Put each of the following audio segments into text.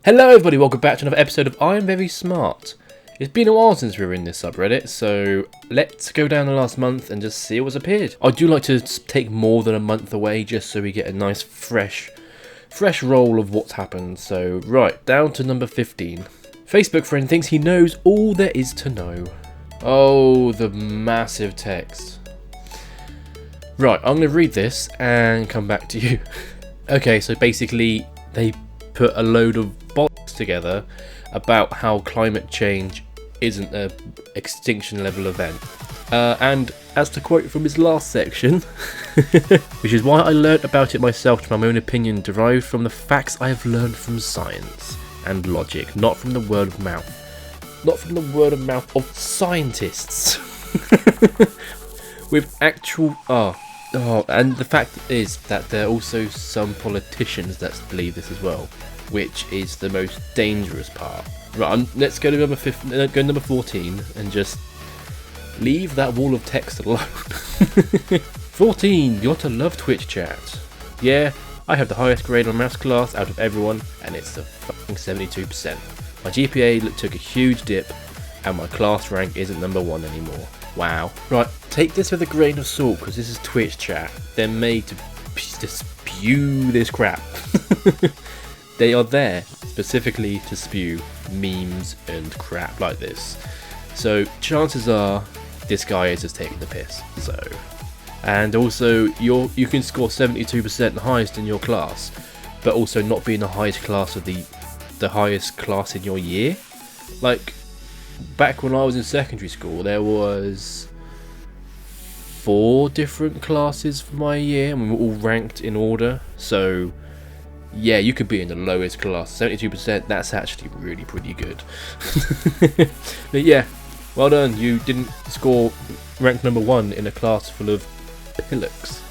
Hello everybody, welcome back to another episode of IAmVerySmart. It's been a while since we were in this subreddit, so let's go down the last month and just see what's appeared. I do like to take more than a month away just so we get a nice fresh roll of what's happened. So right, down to number 15. Facebook friend thinks he knows all there is to know. Oh, the massive text. Right, I'm going to read this and come back to you. Okay, so basically they put a load of bots together about how climate change isn't an extinction level event. And as to quote from his last section, which is why I learnt about it myself to my own opinion derived from the facts I have learned from science and logic, not from the word of mouth. Not from the word of mouth of scientists. With actual... and the fact is that there are also some politicians that believe this as well, which is the most dangerous part. Right, let's go to number 14 and just leave that wall of text alone. 14, you ought to love Twitch chat. Yeah, I have the highest grade on maths class out of everyone, and it's a fucking 72%. My GPA took a huge dip, and my class rank isn't number 1 anymore. Wow. Right, take this with a grain of salt, because this is Twitch chat. They're made to spew this crap. They are there specifically to spew memes and crap like this. So chances are this guy is just taking the piss. So, and also you can score 72% the highest in your class, but also not being the highest class of the highest class in your year. Like back when I was in secondary school, there was 4 different classes for my year, and we were all ranked in order. So yeah, you could be in the lowest class. 72%, that's actually really pretty good. But yeah, well done. You didn't score rank number 1 in a class full of pillocks.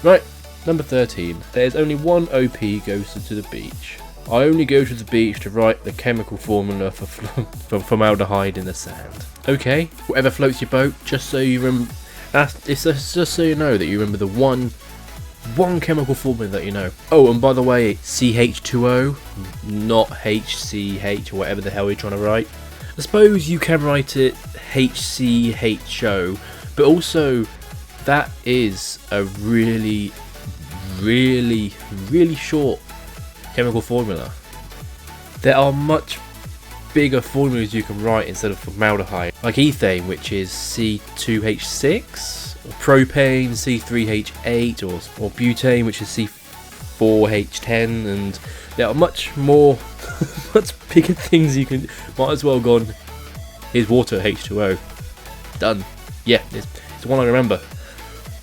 Right, number 13. There's only one OP goes to the beach. I only go to the beach to write the chemical formula for formaldehyde in the sand. Okay, whatever floats your boat, just so you remember. It's just so you know that you remember the one chemical formula that you know. Oh, and by the way, CH2O, not HCH or whatever the hell you're trying to write. I suppose you can write it HCHO, but also that is a really short chemical formula. There are much bigger formulas you can write instead of formaldehyde, like ethane, which is C2H6, or propane, C3H8, or butane, which is C4H10, and there are much bigger things you can. Might as well gone. Here's water, H2O. Done. Yeah, it's the one I remember.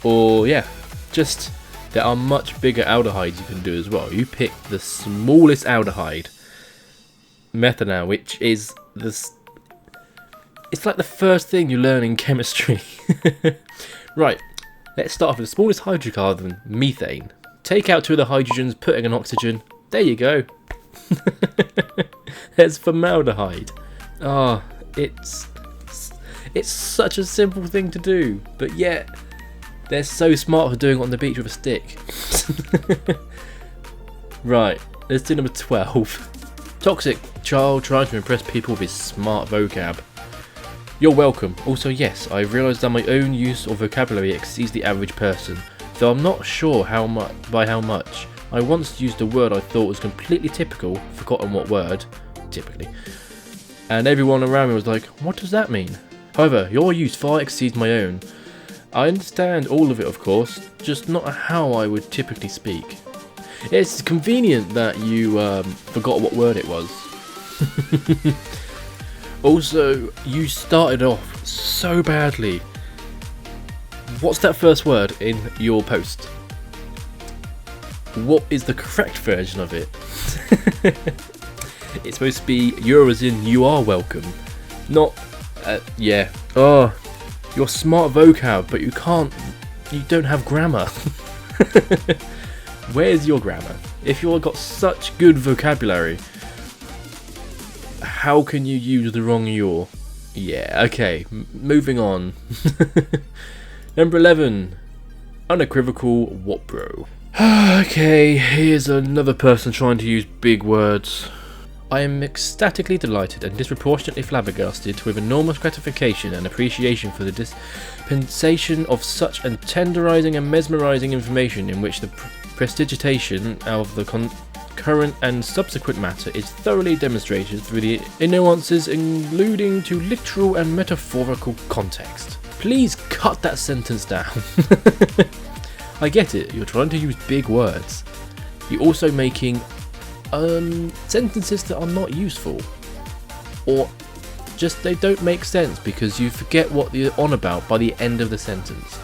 Or yeah, just there are much bigger aldehydes you can do as well. You pick the smallest aldehyde, methanol, which is this. It's like the first thing you learn in chemistry. Right, let's start off with the smallest hydrocarbon, methane. Take out 2 of the hydrogens, put in an oxygen. There you go. There's formaldehyde. It's such a simple thing to do, but yet they're so smart for doing it on the beach with a stick. Right, let's do number 12. Toxic child trying to impress people with his smart vocab. You're welcome. Also, yes, I've realised that my own use of vocabulary exceeds the average person, though I'm not sure by how much. I once used a word I thought was completely typical, forgotten what word, typically, and everyone around me was like, what does that mean? However, your use far exceeds my own. I understand all of it, of course, just not how I would typically speak. It's convenient that you forgot what word it was. Also, you started off so badly. What's that first word in your post? What is the correct version of it? It's supposed to be you're as in you are welcome. Not, yeah. Oh, you're smart vocab, but you don't have grammar. Where's your grammar? If you've got such good vocabulary, how can you use the wrong your? Yeah, okay, moving on. Number 11. Unequivocal what bro. Okay, here's another person trying to use big words. I am ecstatically delighted and disproportionately flabbergasted with enormous gratification and appreciation for the dispensation of such and tenderizing and mesmerizing information in which the prestidigitation of the current and subsequent matter is thoroughly demonstrated through the nuances alluding to literal and metaphorical context. Please cut that sentence down. I get it, you're trying to use big words. You're also making sentences that are not useful, or just they don't make sense because you forget what you're on about by the end of the sentence.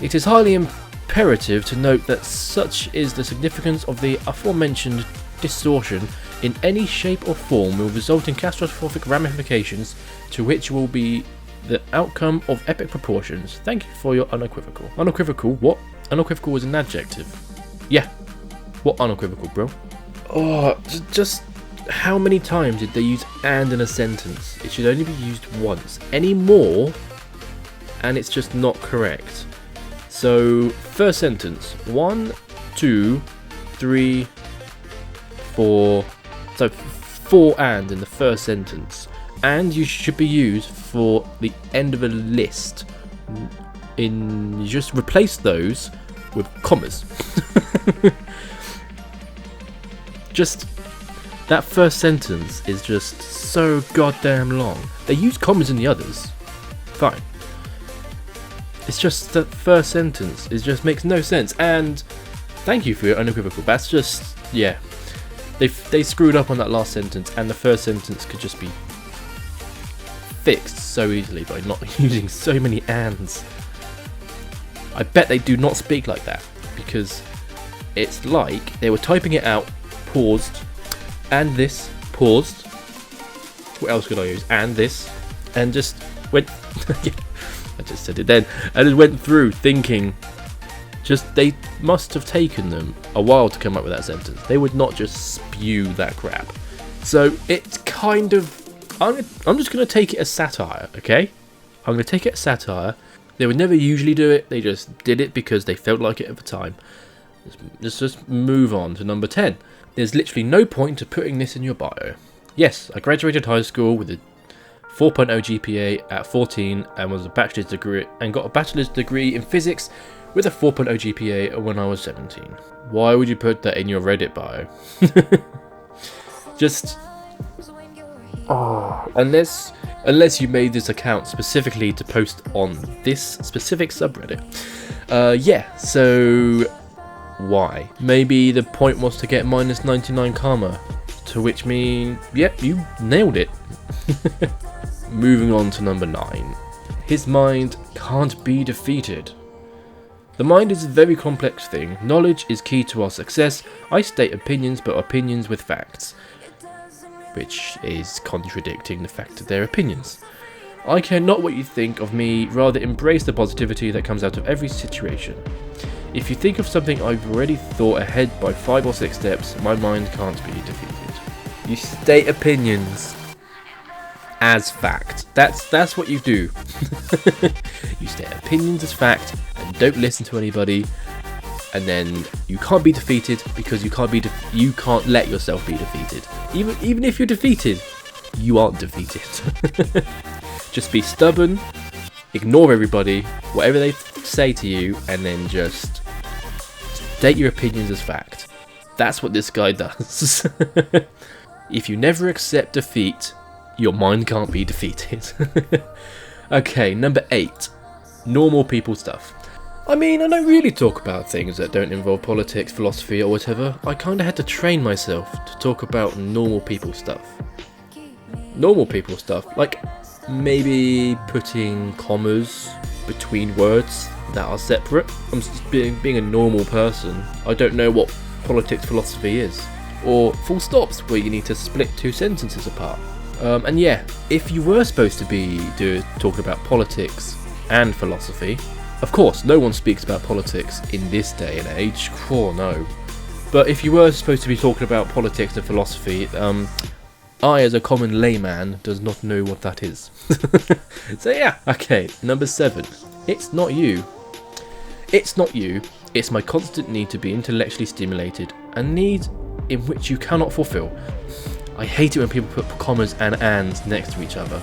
It is highly imperative to note that such is the significance of the aforementioned distortion in any shape or form will result in catastrophic ramifications to which will be the outcome of epic proportions. Thank you for your unequivocal. Unequivocal? What? Unequivocal is an adjective. Yeah. What unequivocal, bro? Oh, just how many times did they use and in a sentence? It should only be used once. Any more, and it's just not correct. So, first sentence. 1, 2, 3, 4. So, 4 and in the first sentence. And you should be used for the end of a list. You just replace those with commas. Just that first sentence is just so goddamn long. They use commas in the others. Fine. It's just that first sentence. It just makes no sense. And thank you for your unequivocal. That's just, yeah. They screwed up on that last sentence, and the first sentence could just be fixed so easily by not using so many ands. I bet they do not speak like that, because it's like they were typing it out, paused, and this, paused. What else could I use? And this, and just went. I just said it then, and just went through thinking. Just they must have taken them a while to come up with that sentence. They would not just spew that crap. So it's kind of. I'm just going to take it as satire, okay? I'm going to take it as satire. They would never usually do it. They just did it because they felt like it at the time. Let's just move on to number 10. There's literally no point to putting this in your bio. Yes, I graduated high school with a 4.0 GPA at 14 and got a bachelor's degree in physics with a 4.0 GPA when I was 17. Why would you put that in your Reddit bio? Just... Oh, unless you made this account specifically to post on this specific subreddit. Yeah, so why? Maybe the point was to get minus 99 karma, to which means, yep, you nailed it. Moving on to number 9. His mind can't be defeated. The mind is a very complex thing. Knowledge is key to our success. I state opinions, but opinions with facts, which is contradicting the fact of their opinions. I care not what you think of me, rather embrace the positivity that comes out of every situation. If you think of something I've already thought ahead by 5 or 6 steps, my mind can't be defeated. You state opinions as fact. That's what you do. You state opinions as fact and don't listen to anybody. And then you can't be defeated because you can't let yourself be defeated. Even if you're defeated, you aren't defeated. Just be stubborn, ignore everybody, whatever they say to you, and then just state your opinions as fact. That's what this guy does. If you never accept defeat, your mind can't be defeated. Okay, number 8. Normal people stuff. I mean, I don't really talk about things that don't involve politics, philosophy, or whatever. I kinda had to train myself to talk about normal people stuff. Normal people stuff, like maybe putting commas between words that are separate. I'm just being a normal person. I don't know what politics, philosophy is. Or full stops, where you need to split 2 sentences apart. And yeah, if you were supposed to be talking about politics and philosophy, of course, no one speaks about politics in this day and age. Oh no. But if you were supposed to be talking about politics and philosophy, I, as a common layman, does not know what that is. So yeah, okay, number 7. It's not you. It's not you. It's my constant need to be intellectually stimulated and need in which you cannot fulfill. I hate it when people put commas and ands next to each other.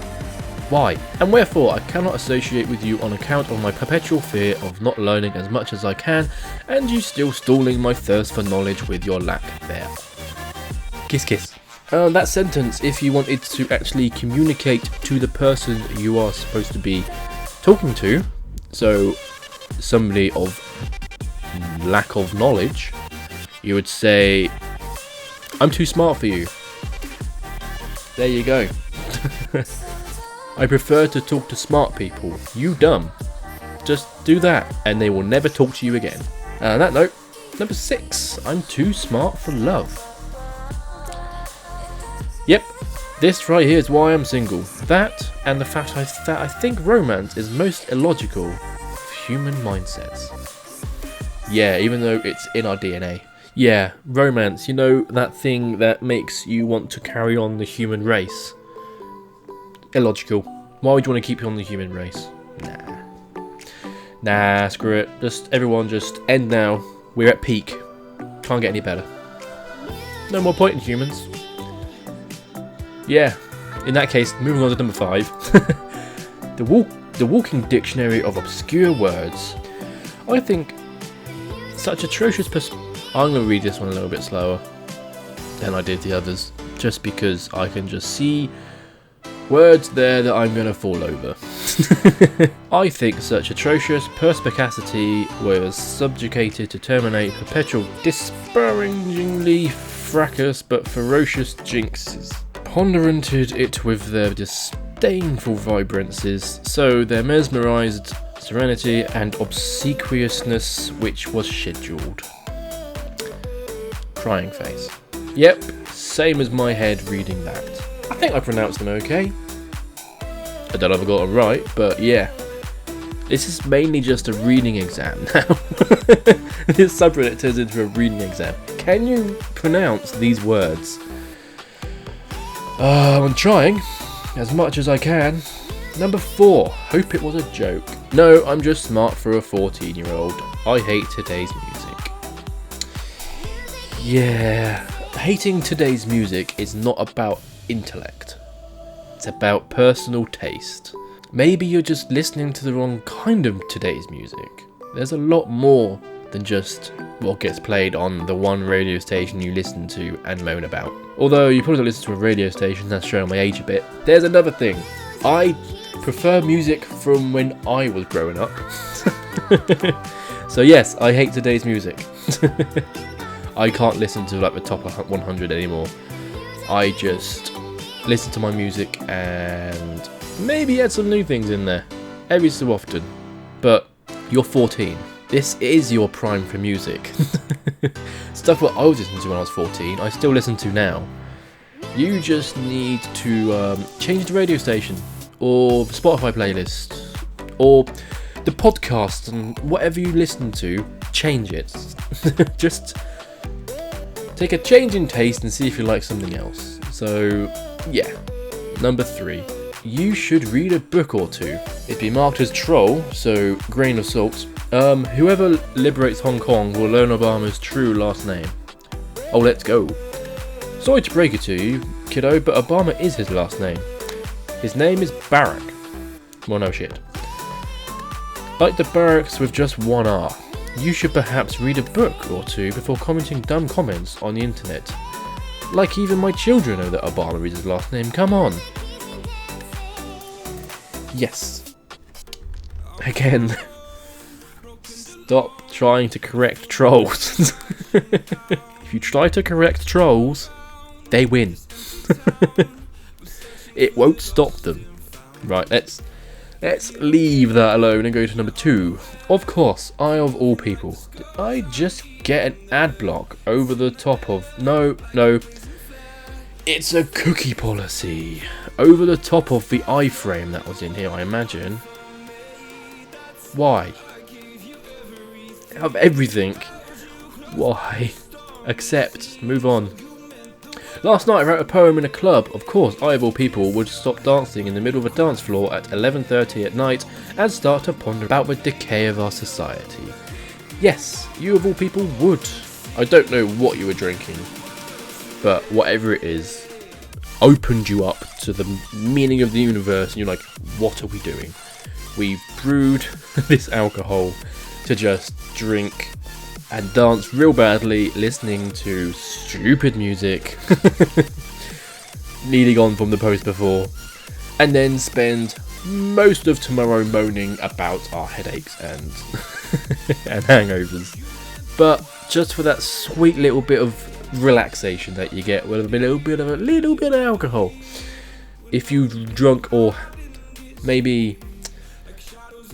Why? And wherefore I cannot associate with you on account of my perpetual fear of not learning as much as I can, and you still stalling my thirst for knowledge with your lack there. Kiss kiss. That sentence, if you wanted to actually communicate to the person you are supposed to be talking to, so somebody of lack of knowledge, you would say, I'm too smart for you. There you go. I prefer to talk to smart people. You dumb. Just do that and they will never talk to you again. On that note, number 6, I'm too smart for love. Yep, this right here is why I'm single. That and the fact that I think romance is most illogical of human mindsets. Yeah, even though it's in our DNA. Yeah, romance, you know, that thing that makes you want to carry on the human race. Illogical. Why would you want to keep on the human race? Nah, screw it. Everyone just end now. We're at peak. Can't get any better. No more point in humans. Yeah, in that case, moving on to number 5. The walking dictionary of obscure words. I think such atrocious I'm going to read this one a little bit slower than I did the others, just because I can just see words there that I'm going to fall over. I think such atrocious perspicacity was subjugated to terminate perpetual disparagingly fracas but ferocious jinxes. Ponderanted it with their disdainful vibrances, so their mesmerised serenity and obsequiousness which was scheduled. Crying face. Yep, same as my head reading that. I think I pronounced them okay. I don't know if I got it right, but yeah. This is mainly just a reading exam now. This subreddit turns into a reading exam. Can you pronounce these words? I'm trying, as much as I can. Number 4, hope it was a joke. No, I'm just smart for a 14-year-old. I hate today's music. Yeah, hating today's music is not about intellect. It's about personal taste. Maybe you're just listening to the wrong kind of today's music. There's a lot more than just what gets played on the one radio station you listen to and moan about. Although you probably don't listen to a radio station, that's showing my age a bit. There's another thing. I prefer music from when I was growing up. So yes, I hate today's music. I can't listen to like the top 100 anymore. I just listen to my music and maybe add some new things in there every so often. But you're 14. This is your prime for music. Stuff what I was listening to when I was 14, I still listen to now. You just need to change the radio station, or the Spotify playlist, or the podcast, and whatever you listen to, change it. Just take a change in taste and see if you like something else. So, yeah. Number 3. You should read a book or two. It'd be marked as troll, so grain of salt. Whoever liberates Hong Kong will learn Obama's true last name. Oh, let's go. Sorry to break it to you, kiddo, but Obama is his last name. His name is Barack. Well, no shit. Like the barracks with just one R. You should perhaps read a book or two before commenting dumb comments on the internet. Like even my children know that Obama is his last name, come on. Yes. Again. Stop trying to correct trolls. If you try to correct trolls, they win. It won't stop them. Right, let's leave that alone and go to number 2. Of course, I of all people, did I just get an ad block over the top of... No. It's a cookie policy. Over the top of the iframe that was in here, I imagine. Why? Of everything. Why? Accept. Move on. Last night I wrote a poem in a club. Of course, I of all people would stop dancing in the middle of a dance floor at 11:30 at night and start to ponder about the decay of our society. Yes, you of all people would. I don't know what you were drinking. but whatever it is opened you up to the meaning of the universe, and you're like, what are we doing? We brewed this alcohol to just drink and dance real badly, listening to stupid music, leading on from the post before, and then spend most of tomorrow moaning about our headaches and and hangovers. But just for that sweet little bit of relaxation that you get with a little bit of alcohol. If you drunk or maybe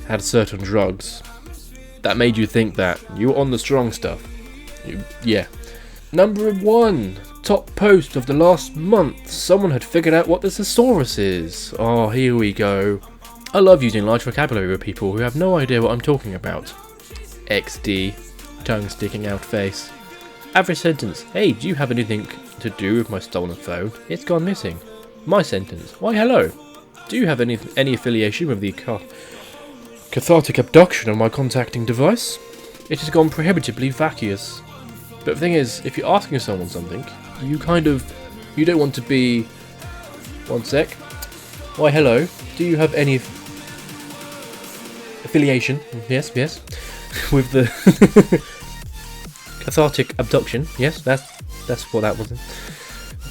had certain drugs that made you think that you were on the strong stuff, yeah. Number 1 top post of the last month. Someone had figured out what the Thesaurus is. Oh, here we go. I love using large vocabulary with people who have no idea what I'm talking about. XD, tongue sticking out face. Average sentence. Hey, do you have anything to do with my stolen phone? It's gone missing. My sentence. Why, hello. Do you have any affiliation with the cathartic abduction of my contacting device? It has gone prohibitively vacuous. But the thing is, if you're asking someone something, you don't want to be... One sec. Why, hello. Do you have any affiliation? Yes. With the cathartic abduction. Yes, that's what that was.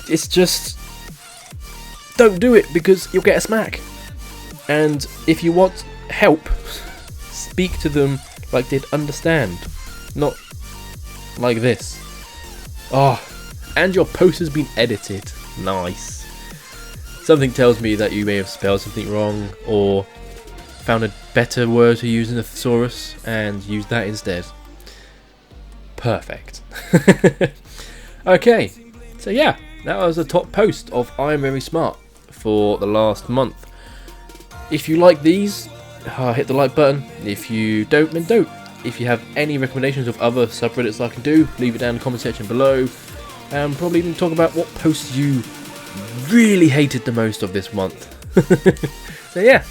It's just... Don't do it, because you'll get a smack. And if you want help, speak to them like they'd understand, not like this. Oh, and your post has been edited. Nice. Something tells me that you may have spelled something wrong, or found a better word to use in the Thesaurus and used that instead. Perfect. Okay, so yeah, that was the top post of IAmVerySmart for the last month. If you like these, hit the like button. If you don't, then don't. If you have any recommendations of other subreddits I can do, leave it down in the comment section below. And probably even talk about what posts you really hated the most of this month. So yeah,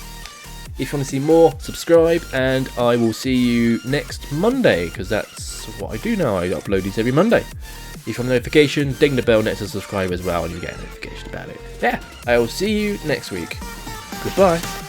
if you want to see more, subscribe, and I will see you next Monday, because that's what I do now. I upload these every Monday. If you want a notification, ding the bell next to subscribe as well, and you get a notification about it. Yeah, I will see you next week. Goodbye.